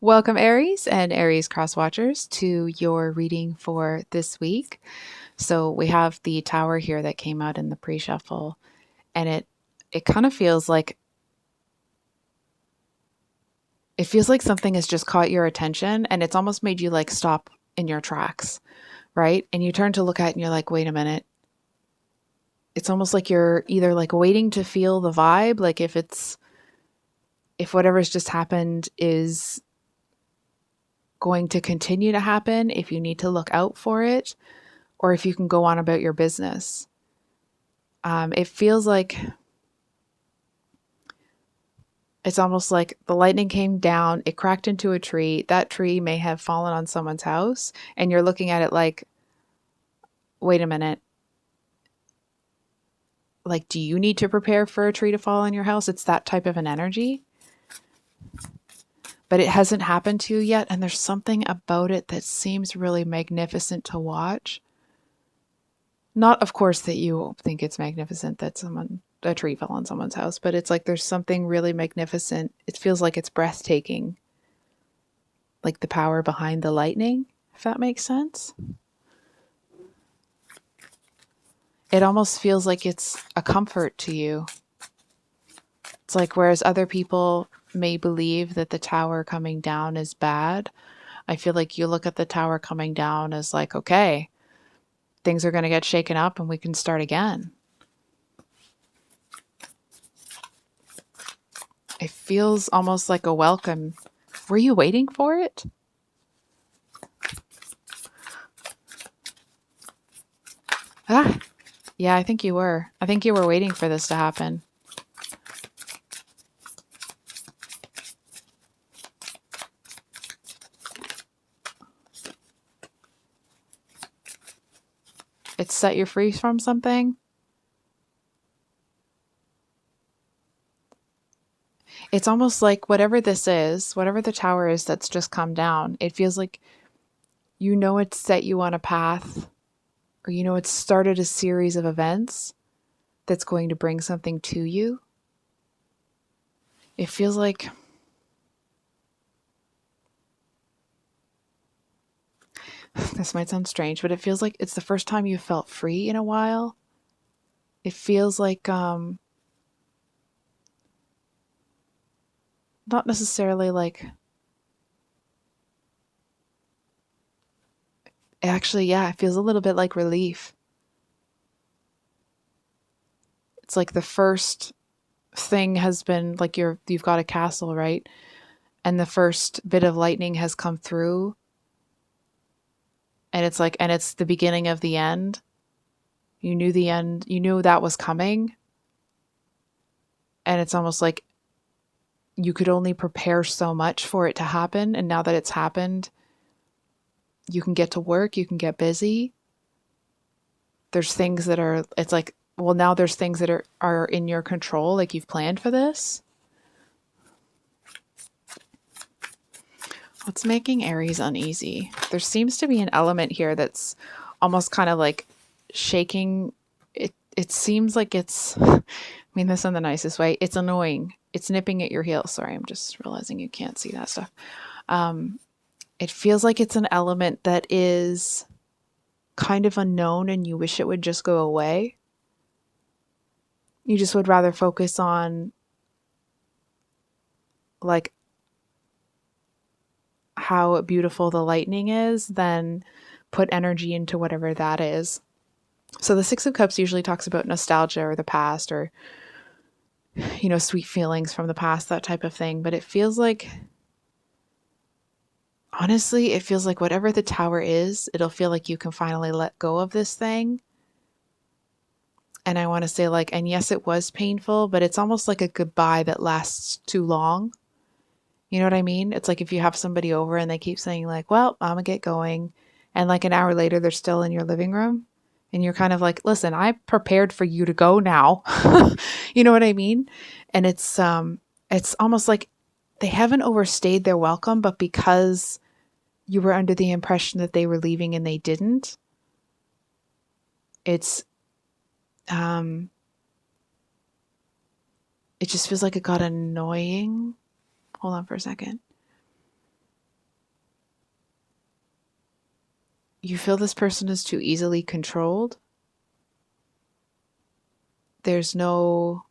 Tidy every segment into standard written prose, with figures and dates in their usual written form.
Welcome, Aries and Aries cross watchers, to your reading for this week. So we have the tower here that came out in the pre-shuffle, and it kind of feels like something has just caught your attention, and it's almost made you like stop in your tracks, right? And you turn to look at it and you're like, wait a minute. It's almost like you're either like waiting to feel the vibe, like if whatever's just happened is going to continue to happen, if you need to look out for it, or if you can go on about your business. It feels like it's almost like the lightning came down, it cracked into a tree. That tree may have fallen on someone's house, and you're looking at it like, wait a minute. Like, do you need to prepare for a tree to fall on your house? It's that type of an energy, but it hasn't happened to you yet. And there's something about it that seems really magnificent to watch. Not, of course, that you think it's magnificent that a tree fell on someone's house, but it's like there's something really magnificent. It feels like it's breathtaking, like the power behind the lightning, if that makes sense. It almost feels like it's a comfort to you. It's like whereas other people may believe that the tower coming down is bad, I feel like you look at the tower coming down as like, okay, things are going to get shaken up and we can start again. It feels almost like a welcome. Were you waiting for it? Ah, yeah, I think you were. I think you were waiting for this to happen. It set you free from something. It's almost like whatever this is, whatever the tower is that's just come down, it feels like it's set you on a path, or it's started a series of events that's going to bring something to you. It feels like this might sound strange, but it feels like it's the first time you felt free in a while. It feels like not necessarily like actually, yeah, it feels a little bit like relief. It's like the first thing has been like you've got a castle, right? And the first bit of lightning has come through, and it's the beginning of the end. You knew the end, you knew that was coming, and it's almost like you could only prepare so much for it to happen, and now that it's happened, you can get to work, you can get busy. There's things that are it's like, well, now there's things that are in your control, like you've planned for this. What's making Aries uneasy? There seems to be an element here that's almost kind of like shaking. It seems like it's, I mean this in the nicest way, it's annoying. It's nipping at your heels. Sorry, I'm just realizing you can't see that stuff. It feels like it's an element that is kind of unknown and you wish it would just go away. You just would rather focus on like how beautiful the lightning is than put energy into whatever that is. So the Six of Cups usually talks about nostalgia or the past, or sweet feelings from the past, that type of thing. But it feels like, honestly, it feels like whatever the tower is, it'll feel like you can finally let go of this thing. And I want to say, like, and yes, it was painful, but it's almost like a goodbye that lasts too long. You know what I mean? It's like if you have somebody over and they keep saying like, well, I'm gonna get going. And like an hour later, they're still in your living room. And you're kind of like, listen, I prepared for you to go now. You know what I mean? And it's almost like they haven't overstayed their welcome, but because you were under the impression that they were leaving and they didn't, it's um it just feels like it got annoying. Hold on for a second. You feel this person is too easily controlled. There's no,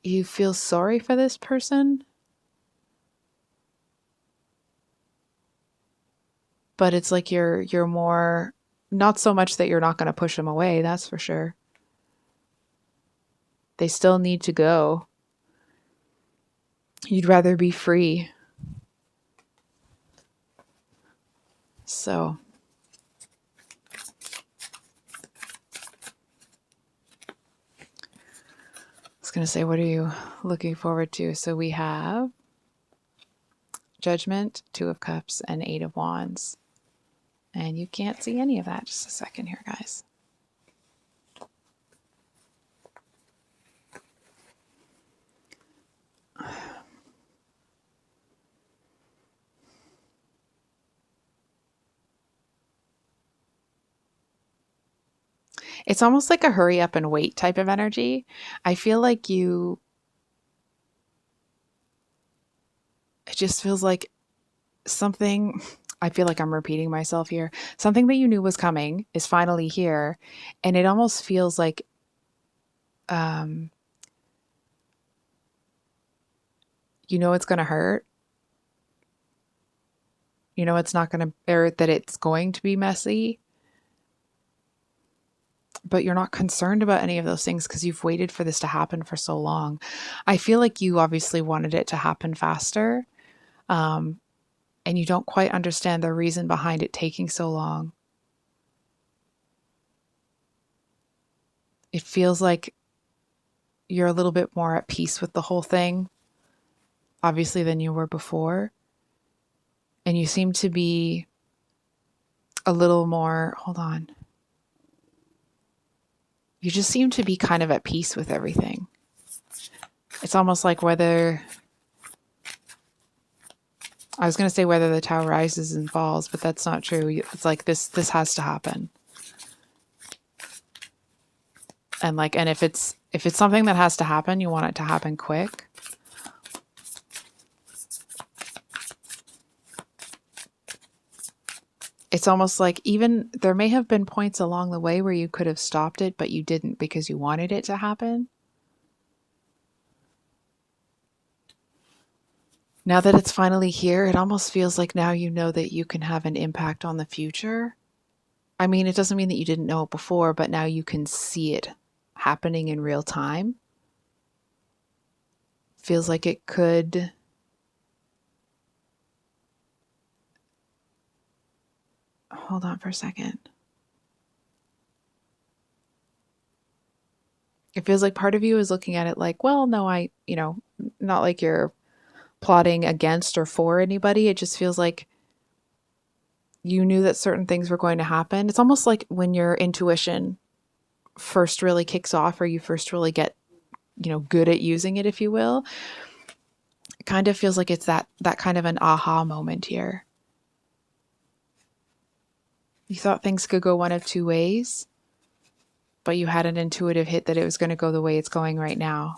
you feel sorry for this person, but it's like you're more, not so much that you're not going to push them away, that's for sure. They still need to go. You'd rather be free. So I was going to say, what are you looking forward to? So we have Judgment, Two of Cups, and Eight of Wands. And you can't see any of that. Just a second here, guys. It's almost like a hurry up and wait type of energy. I feel like it just feels like something, I feel like I'm repeating myself here. Something that you knew was coming is finally here. And it almost feels like, um, you know, it's going to hurt. You know, it's not going to, or that it's going to be messy, but you're not concerned about any of those things because you've waited for this to happen for so long. I feel like you obviously wanted it to happen faster. Um, and you don't quite understand the reason behind it taking so long. It feels like you're a little bit more at peace with the whole thing, obviously, than you were before. And you seem to be a little more, hold on. You just seem to be kind of at peace with everything. It's almost like whether, I was going to say whether the Tower rises and falls, but that's not true. It's like this has to happen. And like, and if it's something that has to happen, you want it to happen quick. It's almost like even there may have been points along the way where you could have stopped it, but you didn't because you wanted it to happen. Now that it's finally here, it almost feels like now you know that you can have an impact on the future. I mean, it doesn't mean that you didn't know it before, but now you can see it happening in real time. Feels like it could. Hold on for a second. It feels like part of you is looking at it like, well, no, not like you're plotting against or for anybody. It just feels like you knew that certain things were going to happen. It's almost like when your intuition first really kicks off or you first really get, good at using it, if you will. It kind of feels like it's that kind of an aha moment here. You thought things could go one of two ways, but you had an intuitive hit that it was going to go the way it's going right now.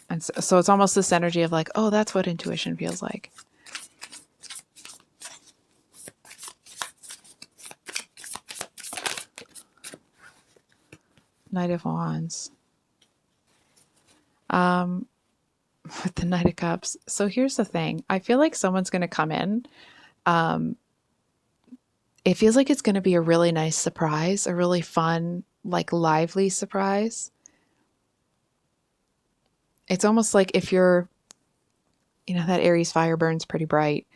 And so it's almost this energy of like, oh, that's what intuition feels like. Knight of Wands. With the Knight of Cups. So here's the thing. I feel like someone's going to come in. It feels like it's going to be a really nice surprise, a really fun, like lively surprise. It's almost like if you're, that Aries fire burns pretty bright.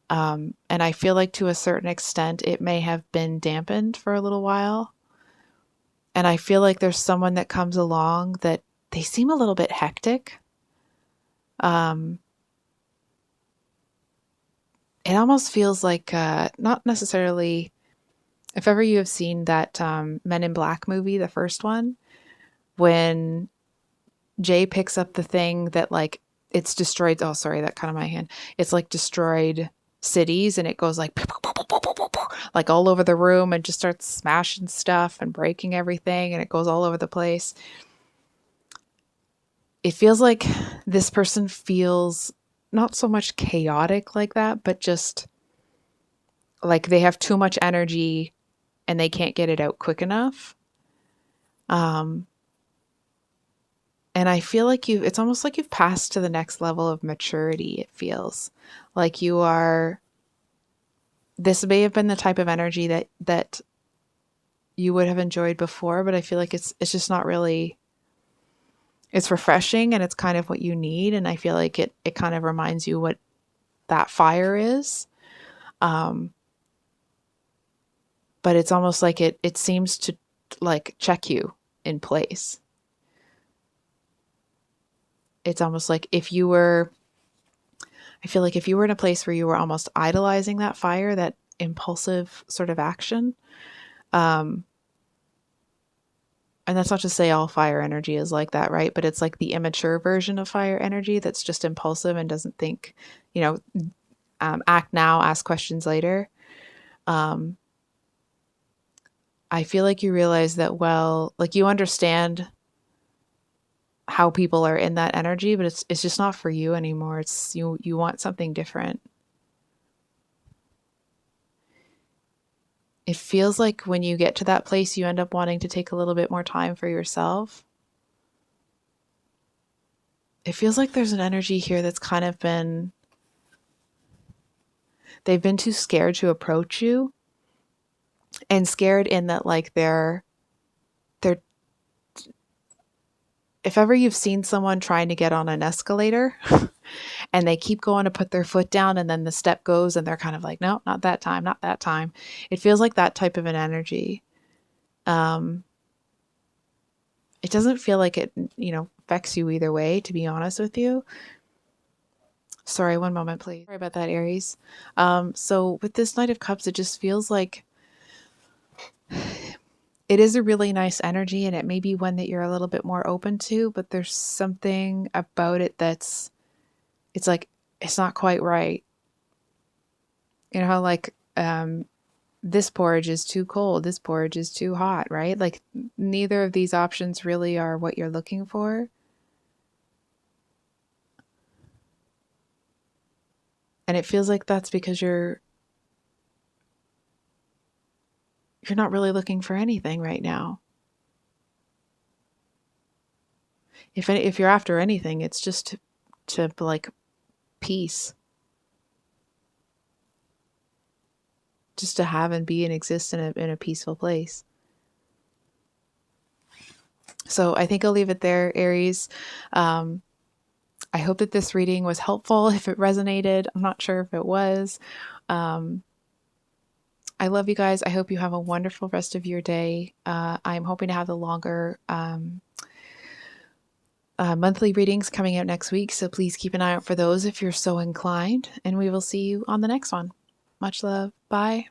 And I feel like to a certain extent, it may have been dampened for a little while. And I feel like there's someone that comes along that they seem a little bit hectic. It almost feels like, not necessarily, if ever you have seen that Men in Black movie, the first one, when Jay picks up the thing that like it's destroyed. Oh, sorry, that kind of my hand. It's like destroyed cities and it goes like all over the room and just starts smashing stuff and breaking everything and it goes all over the place. It feels like this person feels not so much chaotic like that, but just like they have too much energy and they can't get it out quick enough. Um, and I feel like it's almost like you've passed to the next level of maturity. It feels like you are, this may have been the type of energy that you would have enjoyed before, but I feel like it's just not really, it's refreshing and it's kind of what you need. And I feel like it kind of reminds you what that fire is. Um, but it's almost like it seems to like check you in place. It's almost like if you were, I feel like if you were in a place where you were almost idolizing that fire, that impulsive sort of action, um, and that's not to say all fire energy is like that, right? But it's like the immature version of fire energy that's just impulsive and doesn't think, you know, act now, ask questions later. Um, I feel like you realize that, well, like you understand how people are in that energy, but it's just not for you anymore. It's you want something different. It feels like when you get to that place, you end up wanting to take a little bit more time for yourself. It feels like there's an energy here that's kind of been, they've been too scared to approach you, and scared in that like they're if ever you've seen someone trying to get on an escalator and they keep going to put their foot down and then the step goes and they're kind of like, no, not that time, not that time. It feels like that type of an energy. Um, it doesn't feel like it, affects you either way, to be honest with you. Sorry, one moment, please. Sorry about that, Aries. So with this Knight of Cups, it just feels like it is a really nice energy and it may be one that you're a little bit more open to, but there's something about it it's like, it's not quite right. You know how like, this porridge is too cold, this porridge is too hot, right? Like neither of these options really are what you're looking for. And it feels like that's because you're not really looking for anything right now. If you're after anything, it's just to like peace, just to have and be and exist in a peaceful place. So I think I'll leave it there, Aries. Um, I hope that this reading was helpful. If it resonated, I'm not sure if it was. Um, I love you guys. I hope you have a wonderful rest of your day. I'm hoping to have the longer monthly readings coming out next week. So please keep an eye out for those if you're so inclined. And we will see you on the next one. Much love. Bye.